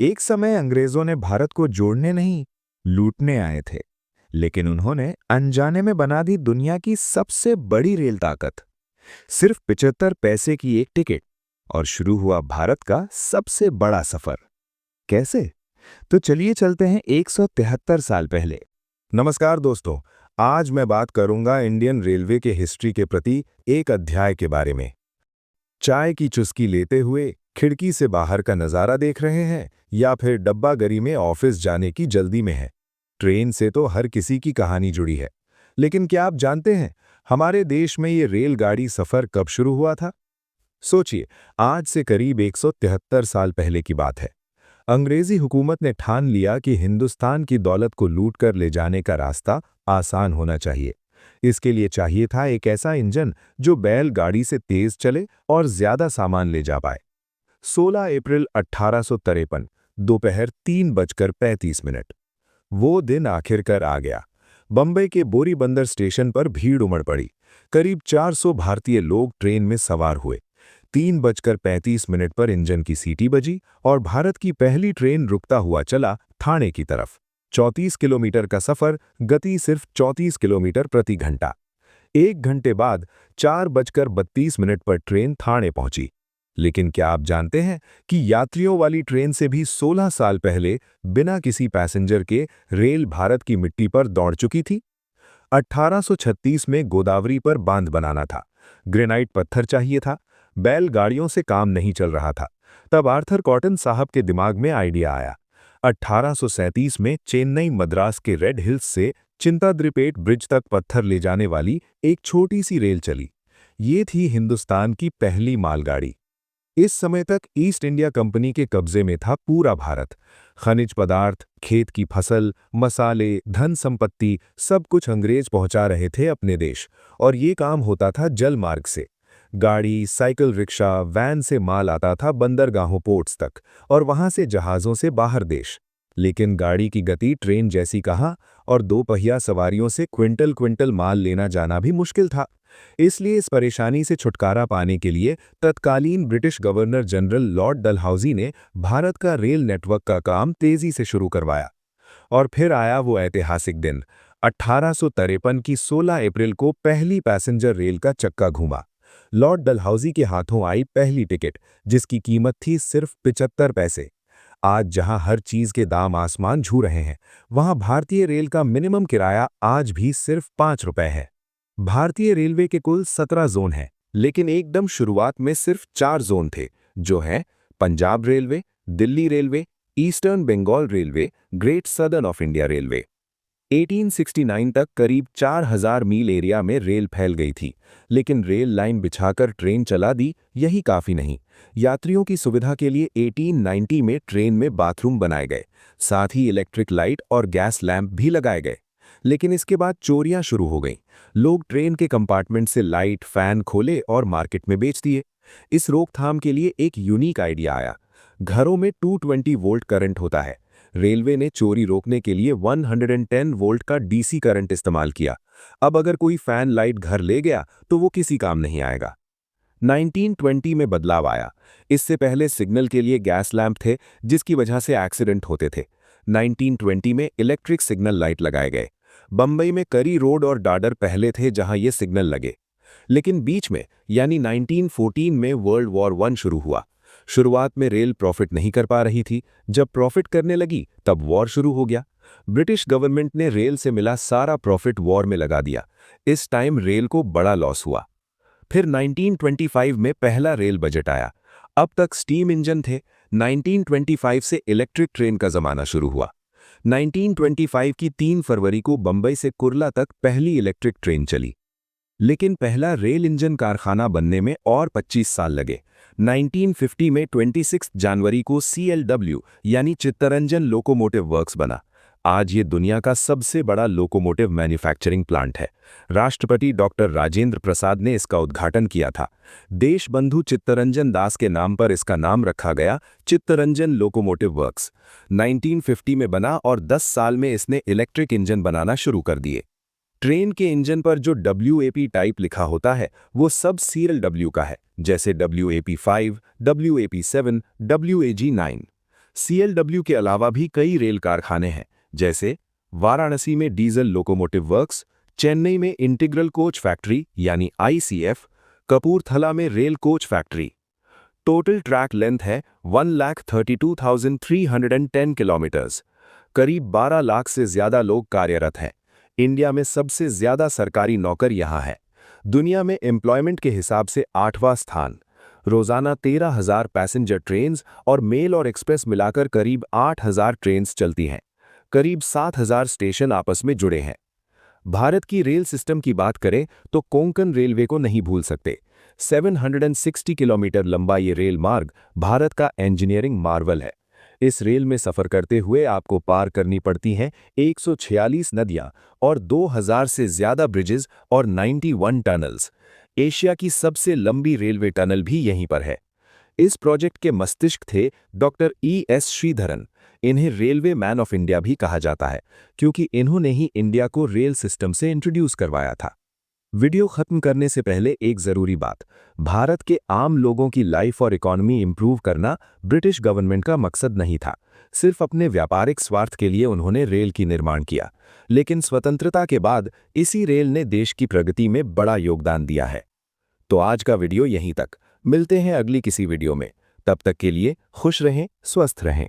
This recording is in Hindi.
एक समय अंग्रेजों ने भारत को जोड़ने नहीं, लूटने आए थे। लेकिन उन्होंने अनजाने में बना दी दुनिया की सबसे बड़ी रेल ताकत। सिर्फ 75 पैसे की एक टिकट और शुरू हुआ भारत का सबसे बड़ा सफर। कैसे? तो चलिए चलते हैं 173 साल पहले। नमस्कार दोस्तों, आज मैं बात करूंगा इंडियन रेलवे के हिस्ट्री के प्रति एक अध्याय के बारे में। चाय की चुस्की लेते हुए खिड़की से बाहर का नज़ारा देख रहे हैं या फिर डब्बागरी में ऑफिस जाने की जल्दी में है। ट्रेन से तो हर किसी की कहानी जुड़ी है। लेकिन क्या आप जानते हैं हमारे देश में ये रेलगाड़ी सफ़र कब शुरू हुआ था? सोचिए, आज से करीब 173 साल पहले की बात है। अंग्रेजी हुकूमत ने ठान लिया कि हिंदुस्तान की दौलत को लूट कर ले जाने का रास्ता आसान होना चाहिए। इसके लिए चाहिए था एक ऐसा इंजन जो बैलगाड़ी से तेज चले और ज्यादा सामान ले जा पाए। 16 अप्रैल 1853, दोपहर 3:35। वो दिन आखिरकार आ गया। बंबई के बोरीबंदर स्टेशन पर भीड़ उमड़ पड़ी। करीब 400 भारतीय लोग ट्रेन में सवार हुए। 3:35 पर इंजन की सीटी बजी और भारत की पहली ट्रेन रुकता हुआ चला ठाणे की तरफ। 34 किलोमीटर का सफर, गति सिर्फ 34 किलोमीटर प्रति घंटा। 1 घंटे बाद 4:32 पर ट्रेन ठाणे पहुंची। लेकिन क्या आप जानते हैं कि यात्रियों वाली ट्रेन से भी 16 साल पहले बिना किसी पैसेंजर के रेल भारत की मिट्टी पर दौड़ चुकी थी? 1836 में गोदावरी पर बांध बनाना था। ग्रेनाइट पत्थर चाहिए था। बैलगाड़ियों से काम नहीं चल रहा था। तब आर्थर कॉटन साहब के दिमाग में आइडिया आया। 1837 में चेन्नई मद्रास के रेड हिल्स से चिंताद्रिपेट ब्रिज तक पत्थर ले जाने वाली एक छोटी सी रेल चली। ये थी हिंदुस्तान की पहली मालगाड़ी। इस समय तक ईस्ट इंडिया कंपनी के कब्जे में था पूरा भारत। खनिज पदार्थ, खेत की फसल, मसाले, धन संपत्ति, सब कुछ अंग्रेज पहुंचा रहे थे अपने देश। और ये काम होता था जल मार्ग से। गाड़ी, साइकिल रिक्शा, वैन से माल आता था बंदरगाहों, पोर्ट्स तक, और वहां से जहाजों से बाहर देश। लेकिन गाड़ी की गति ट्रेन जैसी कहाँ, और दो पहिया सवारियों से क्विंटल क्विंटल माल लेना जाना भी मुश्किल था। इसलिए इस परेशानी से छुटकारा पाने के लिए तत्कालीन British governor general Lord Dalhousie ने भारत का रेल नेटवर्क का काम तेजी से शुरू करवाया। और फिर आया वो ऐतिहासिक दिन। 1853 की 16 अप्रैल को पहली पैसेंजर रेल का चक्का घूमा। लॉर्ड डलहौजी के हाथों आई पहली टिकट, जिसकी कीमत थी सिर्फ 75 पैसे। आज जहां हर चीज के दाम आसमान छू रहे हैं, वहां भारतीय रेल का मिनिमम किराया आज भी सिर्फ 5 रुपए है। भारतीय रेलवे के कुल 17 जोन हैं, लेकिन एकदम शुरुआत में सिर्फ 4 जोन थे, जो हैं Punjab railway, Delhi railway, eastern Bengal railway, great southern of India railway. 1869 तक करीब 4000 मील एरिया में रेल फैल गई थी। लेकिन रेल लाइन बिछाकर ट्रेन चला दी, यही काफी नहीं। यात्रियों की सुविधा के लिए 1890 में ट्रेन में बाथरूम बनाए गए। साथ ही इलेक्ट्रिक लाइट और गैस लैंप भी लगाए गए। लेकिन इसके बाद चोरियां शुरू हो गईं। लोग ट्रेन के कंपार्टमेंट से लाइट, फैन खोले और मार्केट में बेच दिए। इस रोकथाम के लिए एक यूनिक आइडिया आया। घरों में 220 वोल्ट करंट होता है। रेलवे ने चोरी रोकने के लिए 110 वोल्ट का डीसी करंट इस्तेमाल किया। अब अगर कोई फैन लाइट घर ले गया तो वो किसी काम नहीं आएगा। 1920 में बदलाव आया। इससे पहले सिग्नल के लिए गैस लैंप थे, जिसकी वजह से एक्सीडेंट होते थे। 1920 में इलेक्ट्रिक सिग्नल लाइट लगाए गए। बंबई में करी रोड और दादर पहले थे जहां ये सिग्नल लगे। लेकिन बीच में यानी 1914 में वर्ल्ड वॉर 1 शुरू हुआ। शुरुआत में रेल प्रॉफिट नहीं कर पा रही थी। जब प्रॉफिट करने लगी तब वॉर शुरू हो गया। ब्रिटिश गवर्नमेंट ने रेल से मिला सारा प्रॉफिट वॉर में लगा दिया। इस टाइम रेल को बड़ा लॉस हुआ। फिर 1925 में पहला रेल बजट आया। अब तक स्टीम इंजन थे। 1925 से इलेक्ट्रिक ट्रेन का जमाना शुरू हुआ। 1925 की 3 फरवरी को बंबई से कुर्ला तक पहली इलेक्ट्रिक ट्रेन चली। लेकिन पहला रेल इंजन कारखाना बनने में और 25 साल लगे। 1950 में 26 जनवरी को CLW यानी चित्तरंजन लोकोमोटिव वर्क्स बना। आज ये दुनिया का सबसे बड़ा लोकोमोटिव मैन्युफैक्चरिंग प्लांट है। राष्ट्रपति डॉक्टर राजेंद्र प्रसाद ने इसका उद्घाटन किया था। देशबंधु चित्तरंजन दास के नाम पर इसका नाम रखा गया, चित्तरंजन लोकोमोटिव वर्क्स। 1950 में बना और 10 साल में इसने इलेक्ट्रिक इंजन बनाना शुरू कर दिए। ट्रेन के इंजन पर जो WAP टाइप लिखा होता है वो सब CLW का है, जैसे WAP5, WAP7, WAG9। CLW के अलावा भी कई रेल कारखाने हैं, जैसे वाराणसी में डीजल लोकोमोटिव वर्क्स, चेन्नई में इंटीग्रल कोच फैक्ट्री यानी ICF, कपूरथला में rail coach factory. Total track length है 1,32,310 किलोमीटर्स। करीब 12 लाख से ज्यादा लोग कार्यरत हैं। इंडिया में सबसे ज्यादा सरकारी नौकर यहाँ है। दुनिया में एम्प्लॉयमेंट के हिसाब से 8वां स्थान। रोजाना 13,000 पैसेंजर ट्रेन्स और मेल और एक्सप्रेस मिलाकर करीब 8,000 ट्रेन्स चलती हैं। करीब 7,000 स्टेशन आपस में जुड़े हैं। भारत की रेल सिस्टम की बात करें तो कोंकण रेलवे को नहीं भूल सकते। 760 किलोमीटर लंबा ये रेल मार्ग भारत का इंजीनियरिंग मार्वल है। इस रेल में सफर करते हुए आपको पार करनी पड़ती हैं 146 नदियां और 2000 से ज्यादा ब्रिजेस और 91 टनल्स। एशिया की सबसे लंबी रेलवे टनल भी यहीं पर है। इस प्रोजेक्ट के मस्तिष्क थे डॉक्टर ES श्रीधरन। इन्हें रेलवे मैन ऑफ इंडिया भी कहा जाता है, क्योंकि इन्होंने ही इंडिया को रेल सिस्टम से इंट्रोड्यूस करवाया था। वीडियो खत्म करने से पहले एक जरूरी बात, भारत के आम लोगों की लाइफ और इकोनॉमी इंप्रूव करना ब्रिटिश गवर्नमेंट का मकसद नहीं था। सिर्फ अपने व्यापारिक स्वार्थ के लिए उन्होंने रेल की निर्माण किया, लेकिन स्वतंत्रता के बाद इसी रेल ने देश की प्रगति में बड़ा योगदान दिया है। तो आज का वीडियो यहीं तक। मिलते हैं अगली किसी वीडियो में। तब तक के लिए खुश रहें, स्वस्थ रहें।